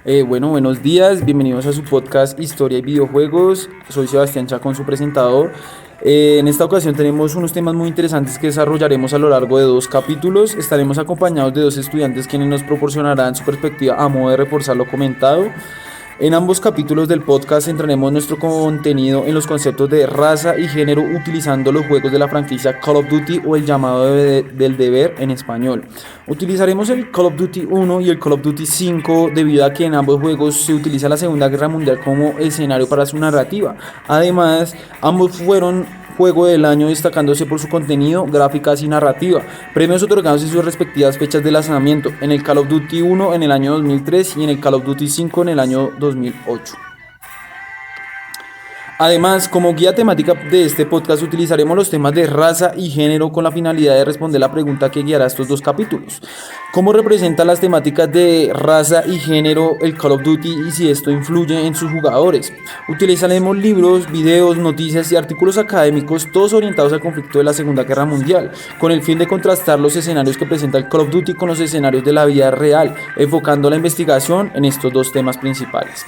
Buenos días, bienvenidos a su podcast Historia y Videojuegos. Soy Sebastián Chacón, su presentador. En esta ocasión tenemos unos temas muy interesantes que desarrollaremos a lo largo de 2 capítulos. Estaremos acompañados de 2 estudiantes quienes nos proporcionarán su perspectiva a modo de reforzar lo comentado. En ambos capítulos del podcast centraremos nuestro contenido en los conceptos de raza y género utilizando los juegos de la franquicia Call of Duty o el llamado del deber en español. Utilizaremos el Call of Duty 1 y el Call of Duty 5 debido a que en ambos juegos se utiliza la Segunda Guerra Mundial como escenario para su narrativa. Además, ambos fueron Juego del Año destacándose por su contenido, gráficas y narrativa. Premios otorgados en sus respectivas fechas de lanzamiento. En el Call of Duty 1 en el año 2003 y en el Call of Duty 5 en el año 2008. Además, como guía temática de este podcast utilizaremos los temas de raza y género con la finalidad de responder la pregunta que guiará estos 2 capítulos. ¿Cómo representa las temáticas de raza y género el Call of Duty y si esto influye en sus jugadores? Utilizaremos libros, videos, noticias y artículos académicos, todos orientados al conflicto de la Segunda Guerra Mundial, con el fin de contrastar los escenarios que presenta el Call of Duty con los escenarios de la vida real, enfocando la investigación en estos 2 temas principales.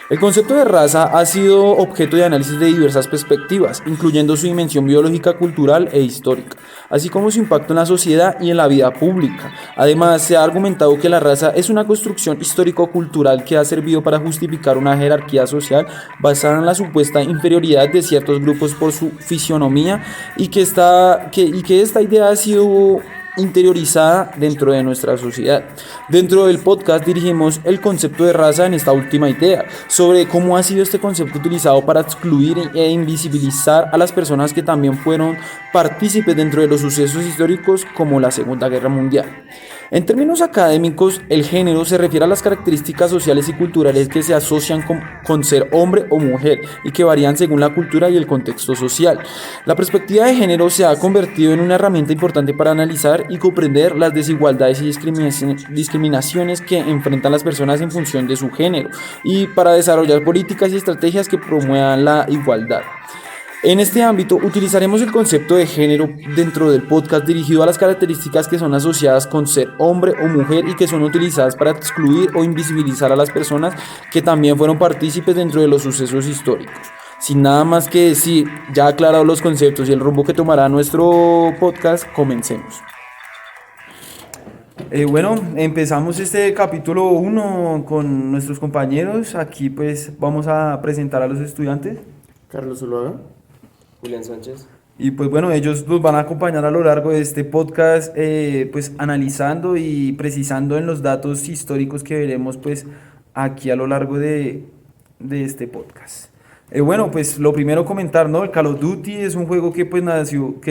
El concepto de raza ha sido objeto de análisis de diversas perspectivas, incluyendo su dimensión biológica, cultural e histórica, así como su impacto en la sociedad y en la vida pública. Además, se ha argumentado que la raza es una construcción histórico-cultural que ha servido para justificar una jerarquía social basada en la supuesta inferioridad de ciertos grupos por su fisionomía y que esta idea ha sido interiorizada dentro de nuestra sociedad. Dentro del podcast dirigimos el concepto de raza en esta última idea, sobre cómo ha sido este concepto utilizado para excluir e invisibilizar a las personas que también fueron partícipes dentro de los sucesos históricos como la Segunda Guerra Mundial. En términos académicos, el género se refiere a las características sociales y culturales que se asocian con ser hombre o mujer y que varían según la cultura y el contexto social. La perspectiva de género se ha convertido en una herramienta importante para analizar y comprender las desigualdades y discriminaciones que enfrentan las personas en función de su género y para desarrollar políticas y estrategias que promuevan la igualdad. En este ámbito utilizaremos el concepto de género dentro del podcast dirigido a las características que son asociadas con ser hombre o mujer y que son utilizadas para excluir o invisibilizar a las personas que también fueron partícipes dentro de los sucesos históricos. Sin nada más que decir, ya aclarados los conceptos y el rumbo que tomará nuestro podcast, comencemos. Empezamos este capítulo 1 con nuestros compañeros. Aquí pues vamos a presentar a los estudiantes. Carlos Zuluaga, Julián Sánchez. Y pues bueno, ellos nos van a acompañar a lo largo de este podcast, pues analizando y precisando en los datos históricos que veremos pues aquí a lo largo de este podcast. Pues lo primero comentar, ¿no? El Call of Duty es un juego que pues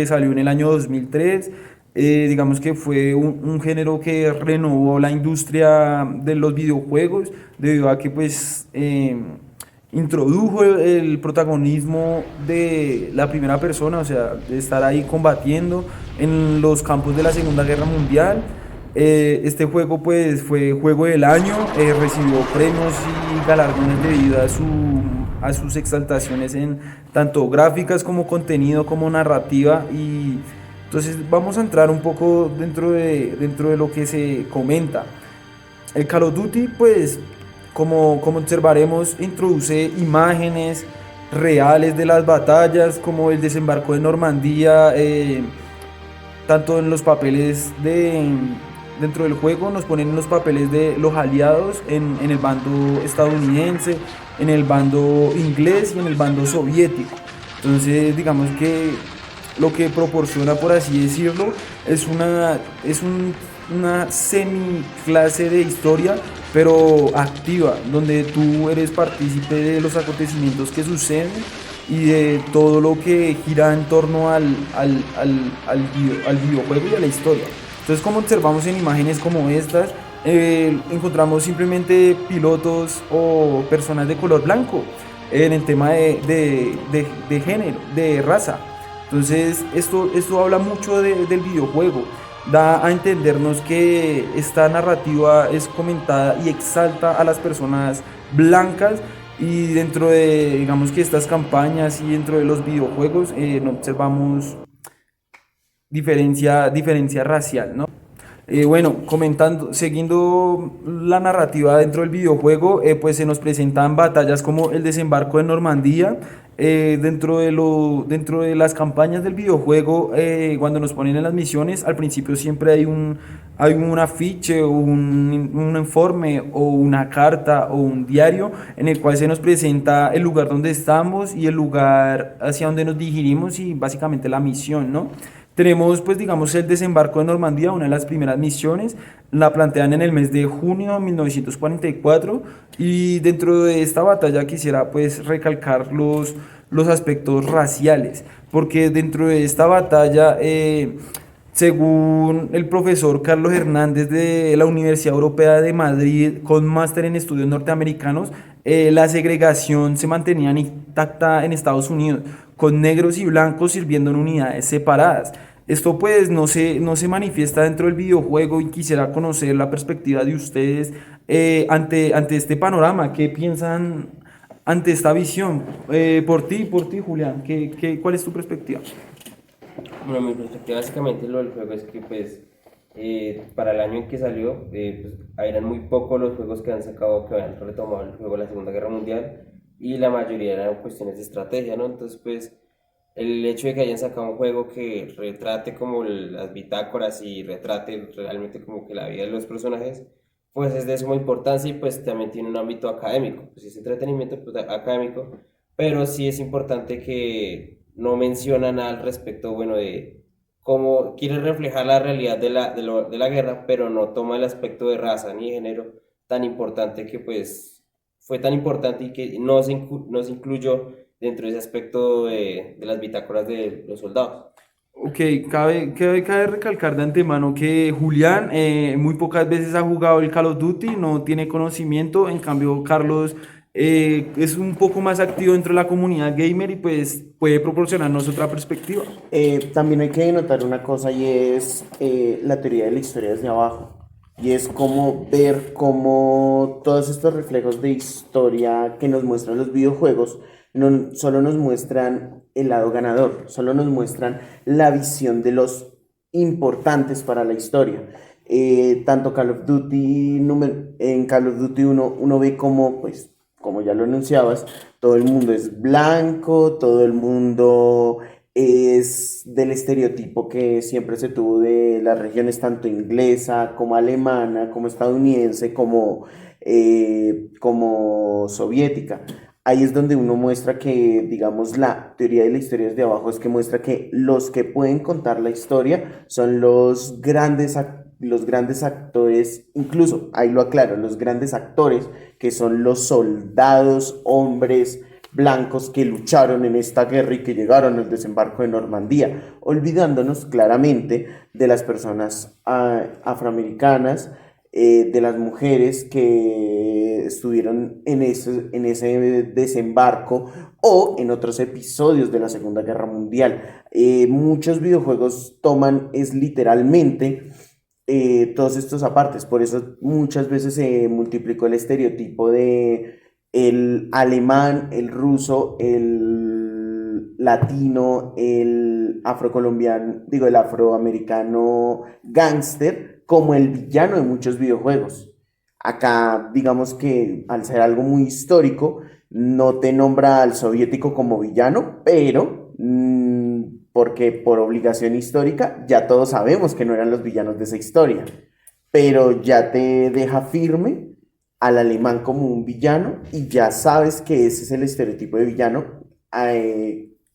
salió en el año 2003. Digamos que fue un género que renovó la industria de los videojuegos debido a que pues introdujo el protagonismo de la primera persona, o sea, de estar ahí combatiendo en los campos de la Segunda Guerra Mundial. Este juego pues fue Juego del Año, recibió premios y galardones debido a sus exaltaciones en tanto gráficas como contenido como narrativa. Y entonces vamos a entrar un poco dentro de lo que se comenta. El Call of Duty pues como observaremos introduce imágenes reales de las batallas como el desembarco de Normandía, tanto en los papeles dentro del juego nos ponen los papeles de los aliados en el bando estadounidense, en el bando inglés y en el bando soviético. Entonces digamos que lo que proporciona, por así decirlo, es una semi-clase de historia, pero activa, donde tú eres partícipe de los acontecimientos que suceden y de todo lo que gira en torno al videojuego y a la historia. Entonces, como observamos en imágenes como estas, encontramos simplemente pilotos o personas de color blanco en el tema de género, de raza. Entonces esto habla mucho del videojuego, da a entendernos que esta narrativa es comentada y exalta a las personas blancas, y dentro de, digamos que estas campañas y dentro de los videojuegos no observamos diferencia racial, ¿no? Bueno, comentando, siguiendo la narrativa dentro del videojuego, pues se nos presentan batallas como el desembarco de Normandía. Dentro de las campañas del videojuego, cuando nos ponen en las misiones, al principio siempre hay un afiche o un informe o una carta o un diario en el cual se nos presenta el lugar donde estamos y el lugar hacia donde nos dirigimos y básicamente la misión, ¿no? Tenemos, pues, digamos, el desembarco de Normandía, una de las primeras misiones, la plantean en el mes de junio de 1944 y dentro de esta batalla quisiera, pues, recalcar los aspectos raciales, porque dentro de esta batalla, según el profesor Carlos Hernández de la Universidad Europea de Madrid, con máster en estudios norteamericanos, la segregación se mantenía intacta en Estados Unidos, con negros y blancos sirviendo en unidades separadas. Esto pues no se manifiesta dentro del videojuego y quisiera conocer la perspectiva de ustedes ante este panorama. ¿Qué piensan ante esta visión? Por ti, Julián, ¿cuál es tu perspectiva? Bueno, mi perspectiva básicamente lo del juego es que pues para el año en que salió pues, eran muy pocos los juegos que han sacado, que habían retomado el juego de la Segunda Guerra Mundial y la mayoría eran cuestiones de estrategia, ¿no? Entonces pues el hecho de que hayan sacado un juego que retrate como las bitácoras y retrate realmente como que la vida de los personajes, pues es de suma importancia y pues también tiene un ámbito académico, pues es entretenimiento pues, académico, pero sí es importante que no menciona nada al respecto, bueno, de cómo quiere reflejar la realidad de la guerra, pero no toma el aspecto de raza ni género tan importante que pues fue tan importante y que no se incluyó dentro de ese aspecto de las bitácoras de los soldados. Ok, cabe recalcar de antemano que Julián muy pocas veces ha jugado el Call of Duty, no tiene conocimiento, en cambio Carlos es un poco más activo dentro de la comunidad gamer y pues puede proporcionarnos otra perspectiva. También hay que notar una cosa y es la teoría de la historia desde abajo. Y es como ver cómo todos estos reflejos de historia que nos muestran los videojuegos no solo nos muestran el lado ganador, solo nos muestran la visión de los importantes para la historia. Tanto Call of Duty, en Call of Duty uno ve como, pues, como ya lo anunciabas, todo el mundo es blanco, todo el mundo es del estereotipo que siempre se tuvo de las regiones tanto inglesa como alemana, como estadounidense, como soviética. Ahí es donde uno muestra que, digamos, la teoría de la historia desde abajo es que muestra que los que pueden contar la historia son los grandes actores, incluso, ahí lo aclaro, los grandes actores que son los soldados, hombres blancos que lucharon en esta guerra y que llegaron al desembarco de Normandía, olvidándonos claramente de las personas afroamericanas, de las mujeres que estuvieron en ese desembarco o en otros episodios de la Segunda Guerra Mundial. Muchos videojuegos toman es literalmente todos estos apartes, por eso muchas veces se multiplicó el estereotipo de el alemán, el ruso, el latino, el afrocolombiano, digo, el afroamericano gángster como el villano de muchos videojuegos. Acá, digamos que al ser algo muy histórico, no te nombra al soviético como villano, pero porque por obligación histórica ya todos sabemos que no eran los villanos de esa historia, pero ya te deja firme al alemán como un villano y ya sabes que ese es el estereotipo de villano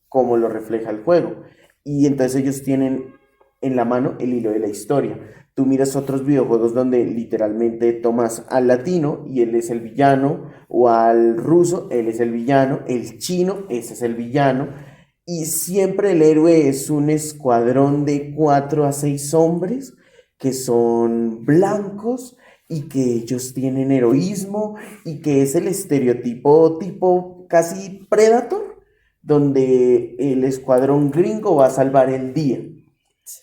como lo refleja el juego. Y entonces ellos tienen en la mano el hilo de la historia. Tú miras otros videojuegos donde literalmente tomas al latino y él es el villano, o al ruso, él es el villano, el chino, ese es el villano, y siempre el héroe es un escuadrón de 4 a 6 hombres que son blancos y que ellos tienen heroísmo y que es el estereotipo tipo casi Predator, donde el escuadrón gringo va a salvar el día.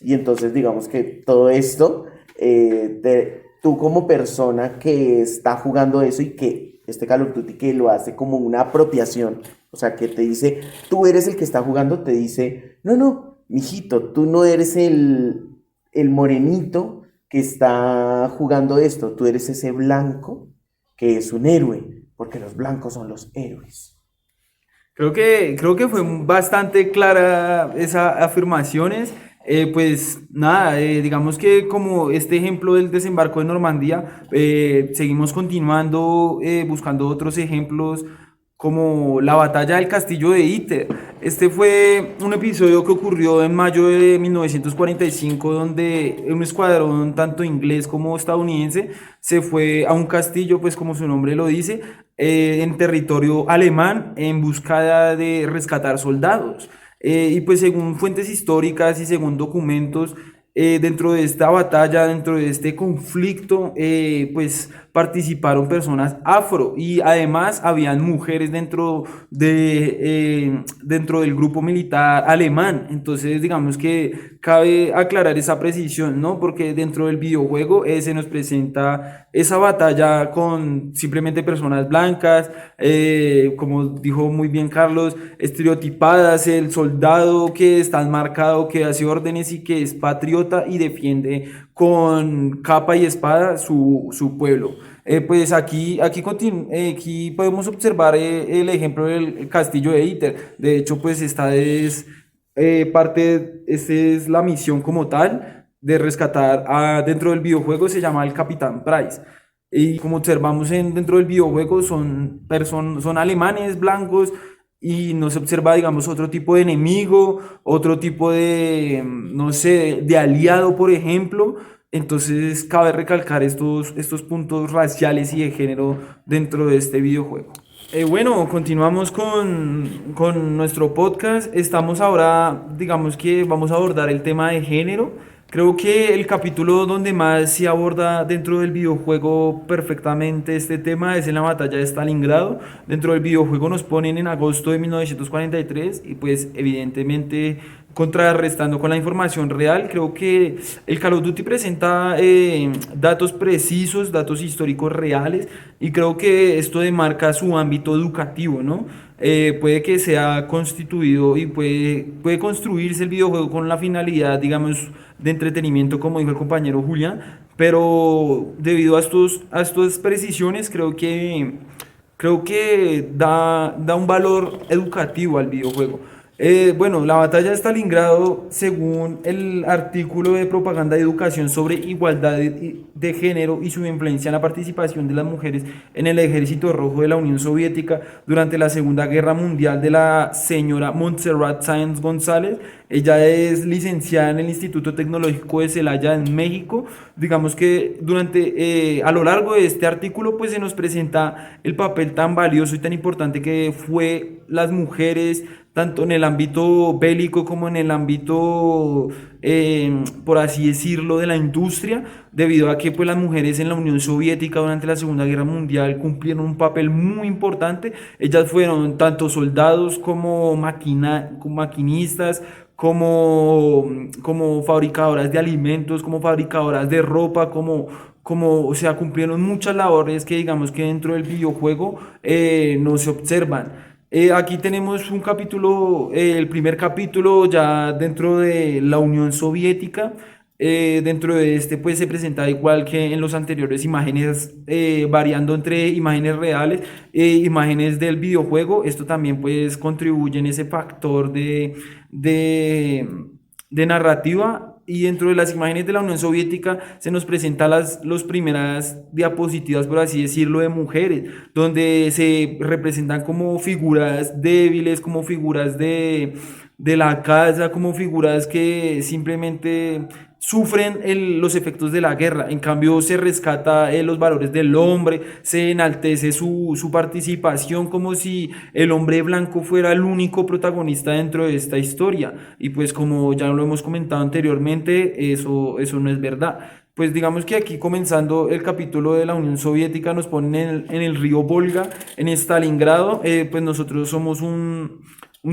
Y entonces digamos que todo esto, tú como persona que está jugando eso y que este Call of Duty que lo hace como una apropiación, o sea que te dice, tú eres el que está jugando, te dice, no, mijito, tú no eres el morenito que está jugando esto. Tú eres ese blanco que es un héroe, porque los blancos son los héroes. Creo que fue bastante clara esas afirmaciones. Pues nada, digamos que como este ejemplo del desembarco de Normandía, seguimos continuando buscando otros ejemplos como la batalla del castillo de Iter. Este fue un episodio que ocurrió en mayo de 1945, donde un escuadrón tanto inglés como estadounidense se fue a un castillo, pues como su nombre lo dice, en territorio alemán en busca de rescatar soldados. Y pues según fuentes históricas y según documentos, dentro de esta batalla, dentro de este conflicto, pues participaron personas afro y además habían mujeres dentro del grupo militar alemán. Entonces digamos que cabe aclarar esa precisión, ¿no? Porque dentro del videojuego se nos presenta esa batalla con simplemente personas blancas, como dijo muy bien Carlos, estereotipadas, el soldado que está marcado, que hace órdenes y que es patriota y defiende con capa y espada su pueblo. Pues aquí podemos observar el ejemplo del castillo de Iter. De hecho, pues esta es la misión como tal de rescatar dentro del videojuego se llama el Capitán Price. Y como observamos dentro del videojuego son alemanes blancos y no se observa, digamos, otro tipo de enemigo, otro tipo de, no sé, de aliado, por ejemplo. Entonces cabe recalcar estos puntos raciales y de género dentro de este videojuego. Bueno, continuamos con nuestro podcast. Estamos ahora, digamos que vamos a abordar el tema de género. Creo que el capítulo donde más se aborda dentro del videojuego perfectamente este tema es en la batalla de Stalingrado. Dentro del videojuego nos ponen en agosto de 1943 y pues evidentemente contrarrestando con la información real, creo que el Call of Duty presenta datos precisos, datos históricos reales y creo que esto demarca su ámbito educativo, ¿no? Puede que sea constituido y puede construirse el videojuego con la finalidad, digamos, de entretenimiento, como dijo el compañero Julián, pero debido a estas precisiones, creo que da un valor educativo al videojuego. Bueno, la batalla de Stalingrado, según el artículo de propaganda de educación sobre igualdad de género y su influencia en la participación de las mujeres en el Ejército Rojo de la Unión Soviética durante la Segunda Guerra Mundial, de la señora Montserrat Sáenz González. Ella es licenciada en el Instituto Tecnológico de Celaya en México. Digamos que a lo largo de este artículo pues se nos presenta el papel tan valioso y tan importante que fue las mujeres tanto en el ámbito bélico como en el ámbito, por así decirlo, de la industria, debido a que pues, las mujeres en la Unión Soviética durante la Segunda Guerra Mundial cumplieron un papel muy importante. Ellas fueron tanto soldados como maquinistas, como fabricadoras de alimentos, como fabricadoras de ropa, o sea, cumplieron muchas labores que digamos que dentro del videojuego no se observan. Aquí tenemos un capítulo, el primer capítulo ya dentro de la Unión Soviética. Dentro de este pues se presenta igual que en los anteriores imágenes, variando entre imágenes reales e imágenes del videojuego. Esto también pues contribuye en ese factor de narrativa. Y dentro de las imágenes de la Unión Soviética se nos presentan las primeras diapositivas, por así decirlo, de mujeres, donde se representan como figuras débiles, como figuras de la casa, como figuras que simplemente sufren los efectos de la guerra. En cambio se rescata los valores del hombre, se enaltece su participación como si el hombre blanco fuera el único protagonista dentro de esta historia. Y pues como ya lo hemos comentado anteriormente, eso no es verdad. Pues digamos que aquí comenzando el capítulo de la Unión Soviética nos ponen en el río Volga, en Stalingrado. Pues nosotros somos un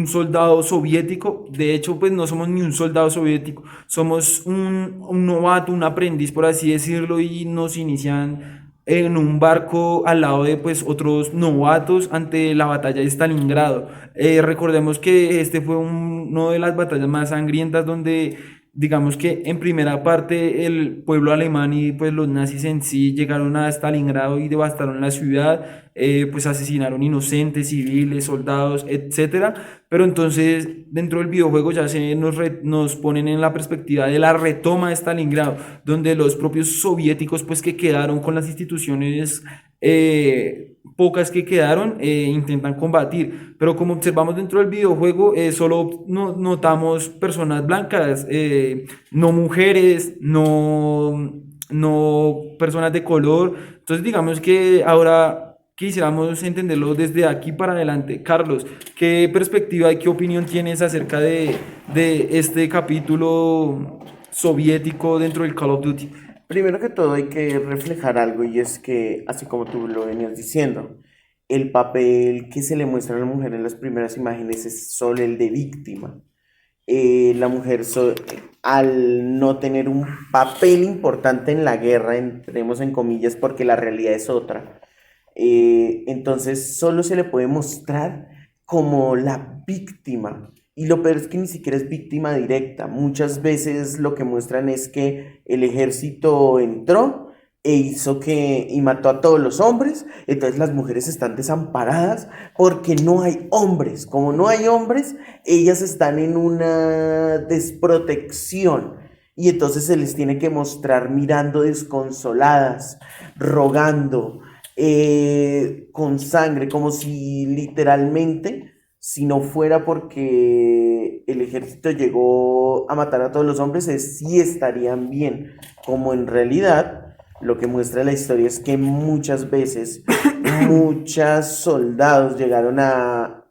soldado soviético. De hecho pues no somos ni un soldado soviético, somos un novato, un aprendiz por así decirlo, y nos inician en un barco al lado de pues otros novatos ante la batalla de Stalingrado. Recordemos que este fue una de las batallas más sangrientas digamos que en primera parte el pueblo alemán y pues los nazis en sí llegaron a Stalingrado y devastaron la ciudad, pues asesinaron inocentes, civiles, soldados, etcétera. Pero entonces dentro del videojuego ya nos ponen en la perspectiva de la retoma de Stalingrado, donde los propios soviéticos pues que quedaron con las instituciones pocas que quedaron, intentan combatir, pero como observamos dentro del videojuego, solo notamos personas blancas, no mujeres, no personas de color. Entonces digamos que ahora quisiéramos entenderlo desde aquí para adelante. Carlos, ¿qué perspectiva y qué opinión tienes acerca de este capítulo soviético dentro del Call of Duty? Primero que todo hay que reflejar algo y es que, así como tú lo venías diciendo, el papel que se le muestra a la mujer en las primeras imágenes es solo el de víctima. La mujer al no tener un papel importante en la guerra, entremos en comillas porque la realidad es otra, entonces solo se le puede mostrar como la víctima. Y lo peor es que ni siquiera es víctima directa. Muchas veces lo que muestran es que el ejército entró y mató a todos los hombres, entonces las mujeres están desamparadas porque no hay hombres. Como no hay hombres, ellas están en una desprotección y entonces se les tiene que mostrar mirando desconsoladas, rogando, con sangre, como si literalmente, si no fuera porque el ejército llegó a matar a todos los hombres, sí estarían bien, como en realidad lo que muestra la historia es que muchas veces muchos soldados llegaron a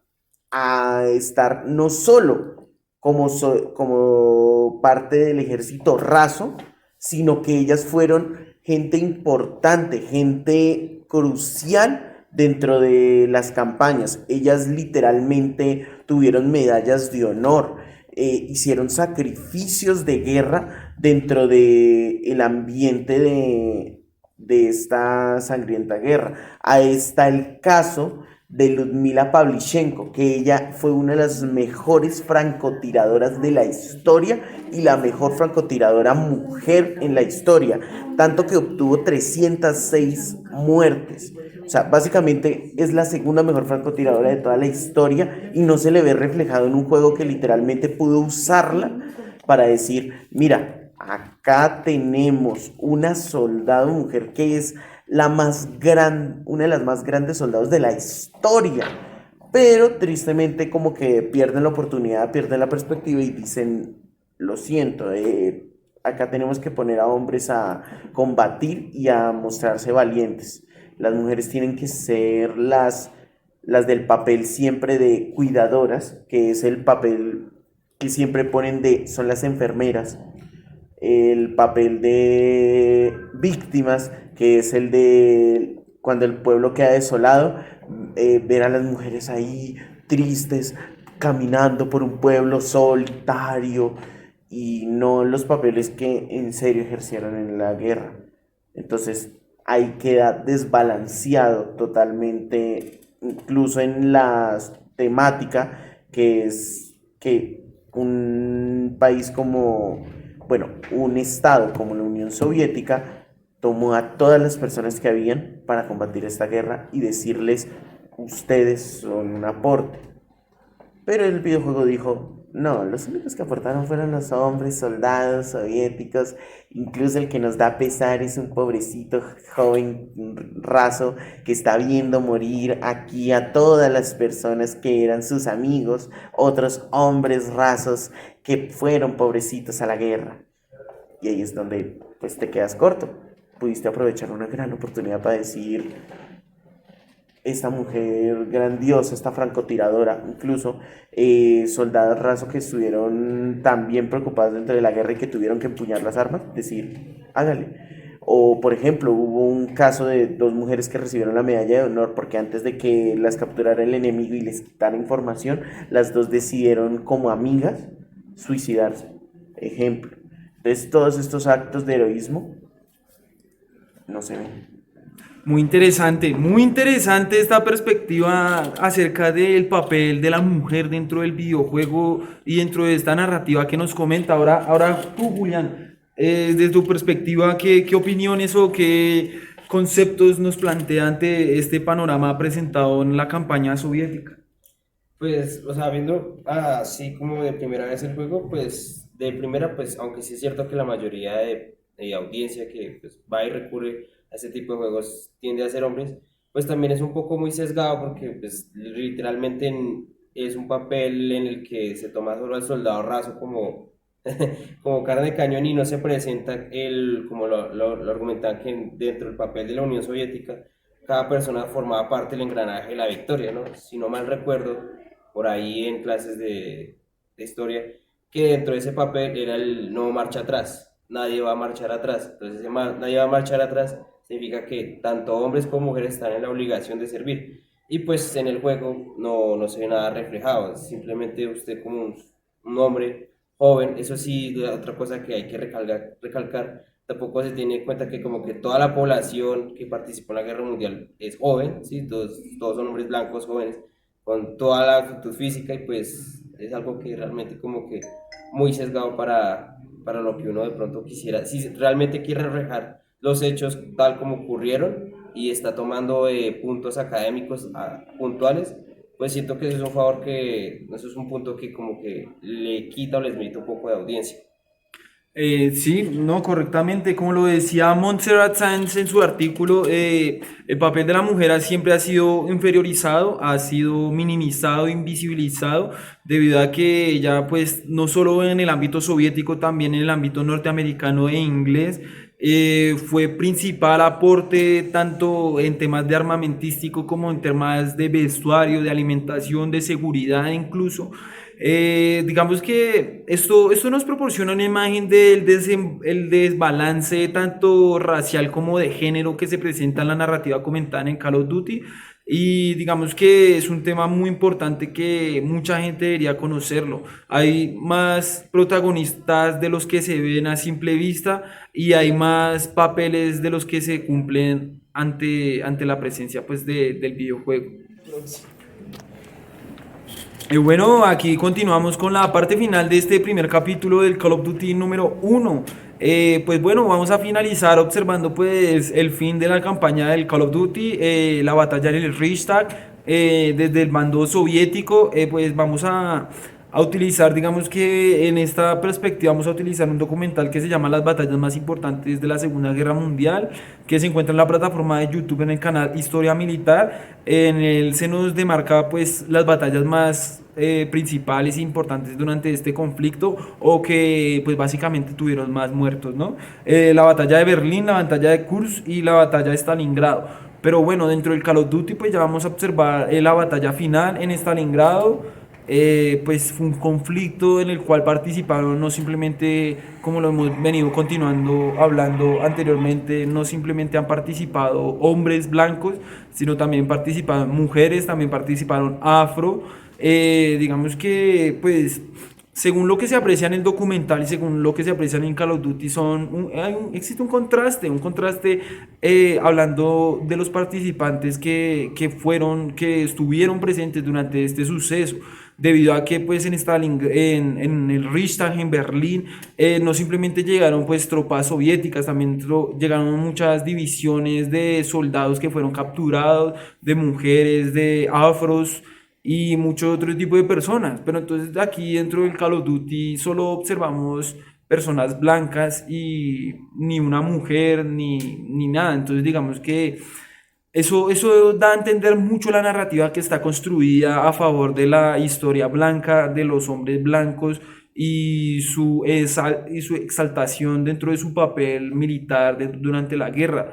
estar no solo como parte del ejército raso, sino que ellas fueron gente importante, gente crucial dentro de las campañas. Ellas literalmente tuvieron medallas de honor, hicieron sacrificios de guerra dentro del ambiente de esta sangrienta guerra. Ahí está el caso de Ludmila Pavlichenko, que ella fue una de las mejores francotiradoras de la historia y la mejor francotiradora mujer en la historia, tanto que obtuvo 306 muertes. O sea, básicamente es la segunda mejor francotiradora de toda la historia y no se le ve reflejado en un juego que literalmente pudo usarla para decir, mira, acá tenemos una soldado mujer que es una de las más grandes soldados de la historia, pero tristemente como que pierden la oportunidad, pierden la perspectiva y dicen, lo siento, acá tenemos que poner a hombres a combatir y a mostrarse valientes. Las mujeres tienen que ser las del papel siempre de cuidadoras, que es el papel que siempre ponen son las enfermeras, el papel de víctimas, que es el de cuando el pueblo queda desolado, ver a las mujeres ahí tristes, caminando por un pueblo solitario, y no los papeles que en serio ejercieron en la guerra. Entonces ahí queda desbalanceado totalmente, incluso en la temática, que es que un país un estado como la Unión Soviética tomó a todas las personas que habían para combatir esta guerra y decirles, ustedes son un aporte. Pero el videojuego dijo, no, los únicos que aportaron fueron los hombres, soldados soviéticos, incluso el que nos da pesar es un pobrecito joven raso que está viendo morir aquí a todas las personas que eran sus amigos, otros hombres rasos que fueron pobrecitos a la guerra. Y ahí es donde pues te quedas corto. Pudiste aprovechar una gran oportunidad para decir, esta mujer grandiosa, esta francotiradora, incluso soldados rasos que estuvieron también preocupados dentro de la guerra y que tuvieron que empuñar las armas, decir, hágale. O por ejemplo, hubo un caso de dos mujeres que recibieron la medalla de honor porque antes de que las capturara el enemigo y les quitara información, las dos decidieron como amigas suicidarse. Ejemplo. Entonces todos estos actos de heroísmo no se ven. Muy interesante esta perspectiva acerca del papel de la mujer dentro del videojuego y dentro de esta narrativa que nos comenta. Ahora tú, Julián, desde tu perspectiva, ¿qué opiniones o qué conceptos nos plantea ante este panorama presentado en la campaña soviética? Pues, o sea, viendo así como de primera vez el juego, pues de primera, pues aunque sí es cierto que la mayoría de audiencia que pues, va y recurre a este tipo de juegos tiende a ser hombres, pues también es un poco muy sesgado porque pues literalmente es un papel en el que se toma solo al soldado raso como, como carne de cañón y no se presenta como lo argumentaban que dentro del papel de la Unión Soviética, cada persona formaba parte del engranaje de la victoria, ¿no? Si no mal recuerdo, por ahí en clases de historia, que dentro de ese papel era el no marcha atrás, nadie va a marchar atrás. Entonces, nadie va a marchar atrás significa que tanto hombres como mujeres están en la obligación de servir. Y pues en el juego no se ve nada reflejado, simplemente usted como un hombre joven, eso sí, otra cosa que hay que recalcar, tampoco se tiene en cuenta que como que toda la población que participó en la guerra mundial es joven, ¿sí? Todos son hombres blancos jóvenes, con toda la actitud física y pues es algo que realmente como que muy sesgado para lo que uno de pronto quisiera, si realmente quiere reflejar los hechos tal como ocurrieron y está tomando puntos académicos puntuales, pues siento que eso es un favor que, eso es un punto que como que le quita o les mete un poco de audiencia. Sí, no, correctamente. Como lo decía Montserrat Sanz en su artículo, el papel de la mujer siempre ha sido inferiorizado, ha sido minimizado, invisibilizado, debido a que ella, pues, no solo en el ámbito soviético, también en el ámbito norteamericano e inglés, fue principal aporte tanto en temas de armamentístico como en temas de vestuario, de alimentación, de seguridad incluso. Digamos que esto nos proporciona una imagen el desbalance tanto racial como de género que se presenta en la narrativa comentada en Call of Duty. Y digamos que es un tema muy importante que mucha gente debería conocerlo. Hay más protagonistas de los que se ven a simple vista y hay más papeles de los que se cumplen ante la presencia pues, del videojuego. Y bueno, aquí continuamos con la parte final de este primer capítulo del Call of Duty número 1. Pues bueno, vamos a finalizar observando pues el fin de la campaña del Call of Duty, la batalla en el Reichstag, desde el mando soviético, pues vamos a utilizar, digamos que en esta perspectiva vamos a utilizar un documental que se llama Las batallas más importantes de la Segunda Guerra Mundial, que se encuentra en la plataforma de YouTube en el canal Historia Militar. En él se nos demarca pues las batallas más principales e importantes durante este conflicto o que pues básicamente tuvieron más muertos, ¿no? La batalla de Berlín, la batalla de Kursk y la batalla de Stalingrado. Pero bueno, dentro del Call of Duty pues ya vamos a observar la batalla final en Stalingrado. Pues fue un conflicto en el cual participaron no simplemente, como lo hemos venido continuando hablando anteriormente, no simplemente han participado hombres blancos, sino también participaron mujeres, también participaron afro. Digamos que, pues, según lo que se aprecia en el documental y según lo que se aprecia en Call of Duty, existe un contraste hablando de los participantes que estuvieron presentes durante este suceso, debido a que pues en el Reichstag, en Berlín, no simplemente llegaron pues tropas soviéticas, también llegaron muchas divisiones de soldados que fueron capturados, de mujeres, de afros y mucho otro tipo de personas. Pero entonces aquí dentro del Call of Duty solo observamos personas blancas y ni una mujer ni nada. Entonces digamos que eso da a entender mucho la narrativa que está construida a favor de la historia blanca, de los hombres blancos y su exaltación dentro de su papel militar durante la guerra.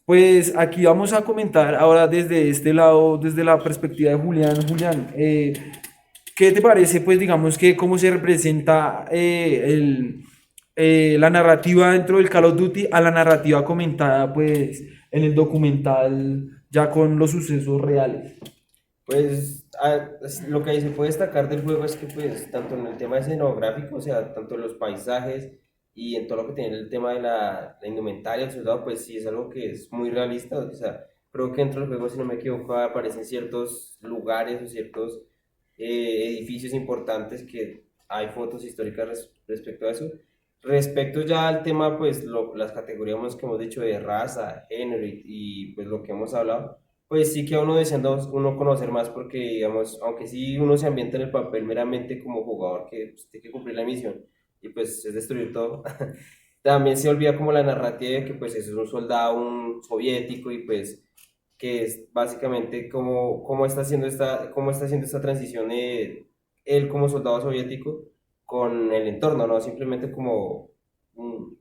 Pues aquí vamos a comentar ahora desde este lado, desde la perspectiva de Julián. Julián, ¿qué te parece, pues, digamos que cómo se representa la narrativa dentro del Call of Duty a la narrativa comentada, pues, en el documental ya con los sucesos reales? Pues lo que se puede destacar del juego es que pues tanto en el tema escenográfico, o sea, tanto en los paisajes y en todo lo que tiene el tema de la indumentaria, el soldado, pues sí es algo que es muy realista, o sea, creo que dentro del juego, si no me equivoco, aparecen ciertos lugares o ciertos edificios importantes que hay fotos históricas respecto a eso. Respecto ya al tema, pues las categorías que hemos dicho de raza, género pues lo que hemos hablado, pues sí que a uno deseando uno conocer más porque, digamos, aunque sí uno se ambienta en el papel meramente como jugador que pues, tiene que cumplir la misión y pues es destruir todo, también se olvida como la narrativa de que pues es un soldado, un soviético y pues que es básicamente cómo está haciendo esta transición él como soldado soviético con el entorno, no simplemente como un,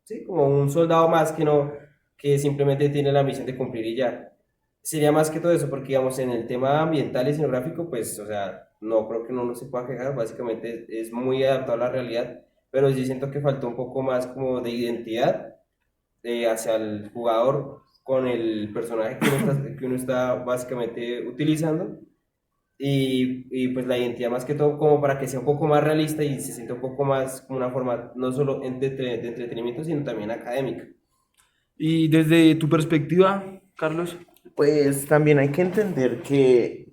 sí, como un soldado más que no, que simplemente tiene la misión de cumplir y ya. Sería más que todo eso, porque digamos en el tema ambiental y escenográfico, pues, o sea, no creo que uno no se pueda quejar, básicamente es muy adaptado a la realidad, pero sí siento que faltó un poco más como de identidad hacia el jugador con el personaje que uno está básicamente utilizando y pues la identidad más que todo como para que sea un poco más realista y se sienta un poco más como una forma no solo de entretenimiento sino también académica. Y desde tu perspectiva, Carlos. Pues también hay que entender que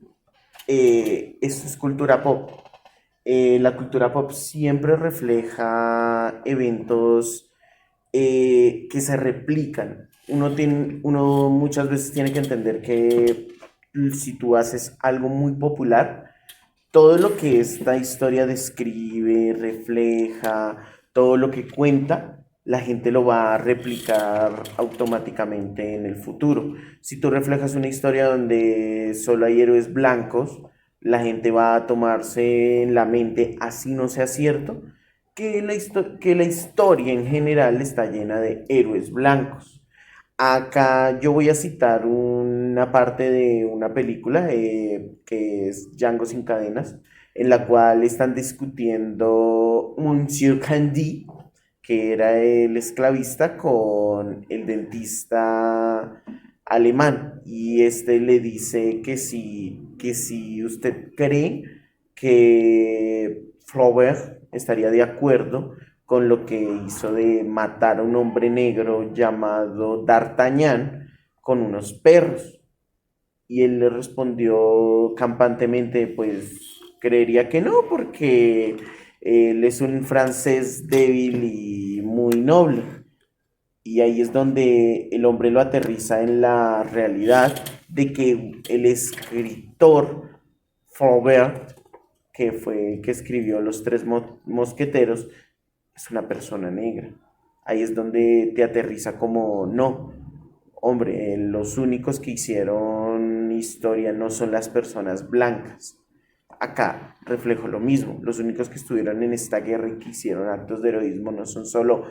esto es cultura pop. La cultura pop siempre refleja eventos que se replican. Uno muchas veces tiene que entender que si tú haces algo muy popular, todo lo que esta historia describe, refleja, todo lo que cuenta, la gente lo va a replicar automáticamente en el futuro. Si tú reflejas una historia donde solo hay héroes blancos, la gente va a tomarse en la mente, así no sea cierto, que la historia en general está llena de héroes blancos. Acá yo voy a citar una parte de una película que es Django sin cadenas, en la cual están discutiendo Monsieur Candy, que era el esclavista, con el dentista alemán. Y este le dice que si usted cree que Flaubert estaría de acuerdo con lo que hizo de matar a un hombre negro llamado D'Artagnan con unos perros. Y él le respondió campantemente, pues creería que no, porque él es un francés débil y muy noble. Y ahí es donde el hombre lo aterriza en la realidad de que el escritor Flaubert, que escribió Los Tres Mosqueteros, es una persona negra. Ahí es donde te aterriza como, no, hombre, los únicos que hicieron historia no son las personas blancas. Acá reflejo lo mismo, los únicos que estuvieron en esta guerra y que hicieron actos de heroísmo no son solo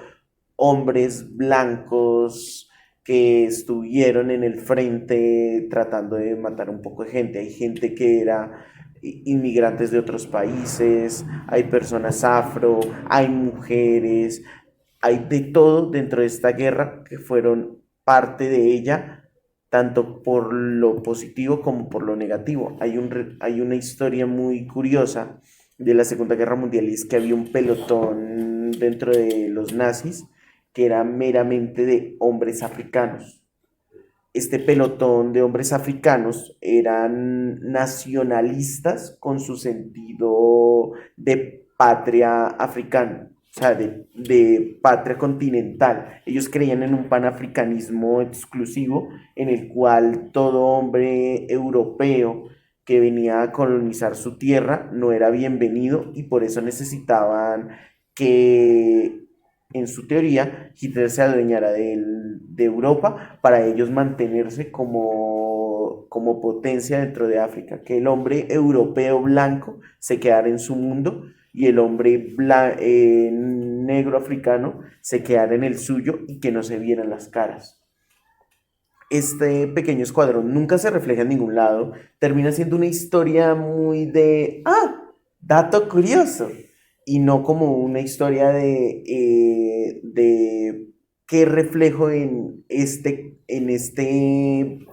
hombres blancos que estuvieron en el frente tratando de matar un poco de gente. Hay gente que era inmigrantes de otros países, hay personas afro, hay mujeres, hay de todo dentro de esta guerra que fueron parte de ella, tanto por lo positivo como por lo negativo. Hay una historia muy curiosa de la Segunda Guerra Mundial y es que había un pelotón dentro de los nazis que era meramente de hombres africanos. Este pelotón de hombres africanos eran nacionalistas con su sentido de patria africana, o sea, de patria continental. Ellos creían en un panafricanismo exclusivo en el cual todo hombre europeo que venía a colonizar su tierra no era bienvenido y por eso necesitaban que en su teoría, Hitler se adueñara de Europa para ellos mantenerse como potencia dentro de África, que el hombre europeo blanco se quedara en su mundo y el hombre negro africano se quedara en el suyo y que no se vieran las caras. Este pequeño escuadrón nunca se refleja en ningún lado, termina siendo una historia muy dato curioso, y no como una historia de qué reflejo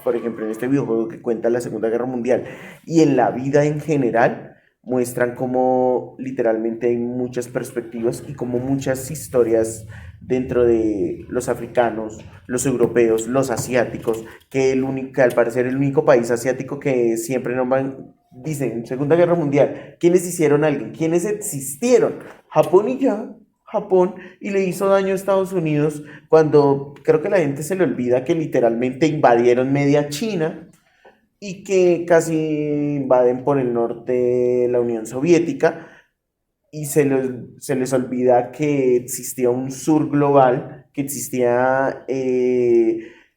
por ejemplo, en este videojuego que cuenta la Segunda Guerra Mundial y en la vida en general, muestran cómo literalmente hay muchas perspectivas y como muchas historias dentro de los africanos, los europeos, los asiáticos, que al parecer el único país asiático que siempre nombran, dicen, Segunda Guerra Mundial, ¿quiénes hicieron algo? ¿Quiénes existieron? Japón y ya. Japón, y le hizo daño a Estados Unidos cuando creo que la gente se le olvida que literalmente invadieron media China y que casi invaden por el norte la Unión Soviética y se les olvida que existía un sur global, que existía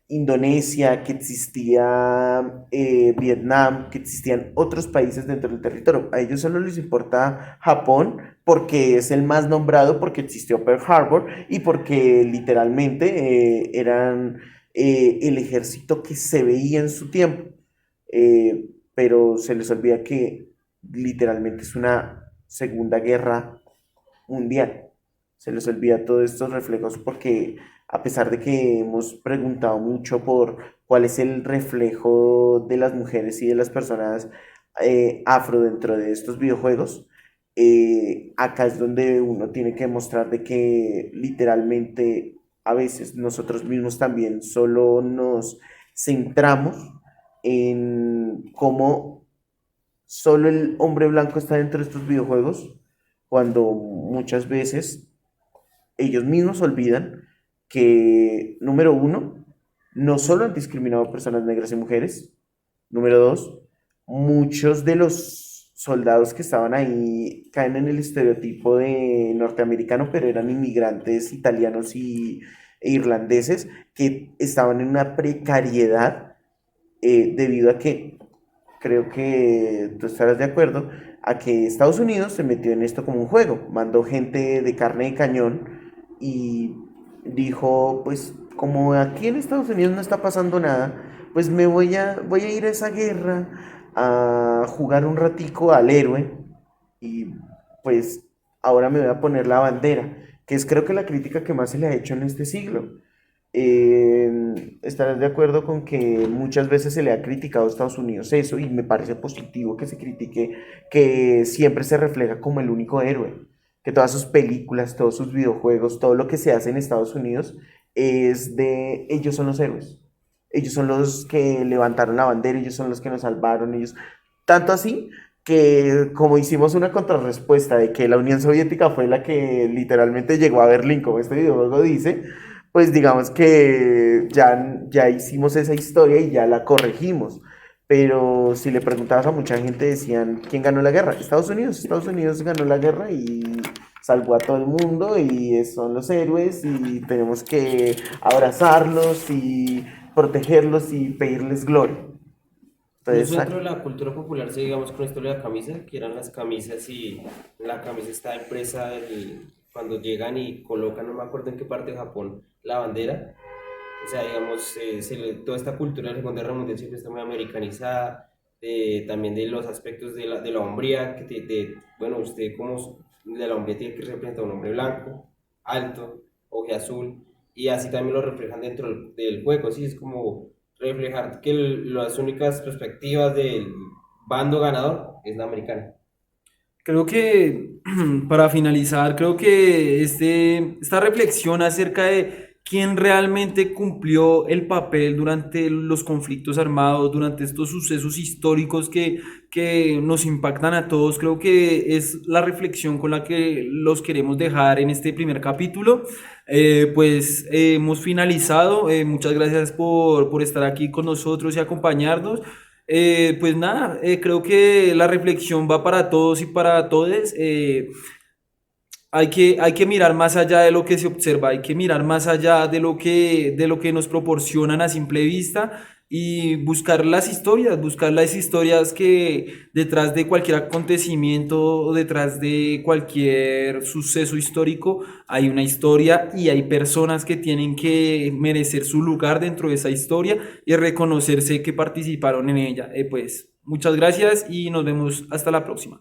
Indonesia, que existía Vietnam, que existían otros países dentro del territorio. A ellos solo les importa Japón porque es el más nombrado, porque existió Pearl Harbor y porque literalmente eran el ejército que se veía en su tiempo. Pero se les olvida que literalmente es una Segunda Guerra Mundial. Se les olvida todos estos reflejos porque a pesar de que hemos preguntado mucho por cuál es el reflejo de las mujeres y de las personas afro dentro de estos videojuegos, acá es donde uno tiene que mostrar de que literalmente a veces nosotros mismos también solo nos centramos en cómo solo el hombre blanco está dentro de estos videojuegos, cuando muchas veces ellos mismos olvidan que, número uno, no solo han discriminado a personas negras y mujeres, número dos, muchos de los soldados que estaban ahí caen en el estereotipo de norteamericano, pero eran inmigrantes italianos e irlandeses que estaban en una precariedad debido a que, creo que tú estarás de acuerdo, a que Estados Unidos se metió en esto como un juego, mandó gente de carne de cañón y dijo, pues como aquí en Estados Unidos no está pasando nada, pues voy a ir a esa guerra a jugar un ratico al héroe y pues ahora me voy a poner la bandera, que es creo que la crítica que más se le ha hecho en este siglo. Estarás de acuerdo con que muchas veces se le ha criticado a Estados Unidos eso y me parece positivo que se critique que siempre se refleja como el único héroe, que todas sus películas, todos sus videojuegos, todo lo que se hace en Estados Unidos es de ellos son los héroes, ellos son los que levantaron la bandera, ellos son los que nos salvaron, ellos, tanto así que como hicimos una contrarrespuesta de que la Unión Soviética fue la que literalmente llegó a Berlín, como este videojuego dice, pues digamos que ya hicimos esa historia y ya la corregimos. Pero si le preguntabas a mucha gente decían, ¿quién ganó la guerra? Estados Unidos. Estados Unidos ganó la guerra y salvó a todo el mundo y son los héroes y tenemos que abrazarlos y protegerlos y pedirles gloria. Entonces, Incluso dentro de la cultura popular, sí, digamos con esto de la camisa, que eran las camisas y la camisa está impresa cuando llegan y colocan, no me acuerdo en qué parte de Japón, la bandera. O sea, digamos, toda esta cultura de la Segunda Guerra Mundial siempre está muy americanizada, también de los aspectos de la hombría, bueno, usted como de la hombría tiene que representar un hombre blanco, alto, azul, y así también lo reflejan dentro del juego, ¿sí? Es como reflejar que las únicas perspectivas del bando ganador es la americana. Creo que para finalizar, creo que esta reflexión acerca de quién realmente cumplió el papel durante los conflictos armados, durante estos sucesos históricos que nos impactan a todos, creo que es la reflexión con la que los queremos dejar en este primer capítulo. Pues hemos finalizado. Muchas gracias por estar aquí con nosotros y acompañarnos. Pues nada, creo que la reflexión va para todos y para todes. Hay que mirar más allá de lo que se observa, hay que mirar más allá de lo que nos proporcionan a simple vista y buscar las historias que detrás de cualquier acontecimiento o detrás de cualquier suceso histórico hay una historia y hay personas que tienen que merecer su lugar dentro de esa historia y reconocerse que participaron en ella. Pues muchas gracias y nos vemos hasta la próxima.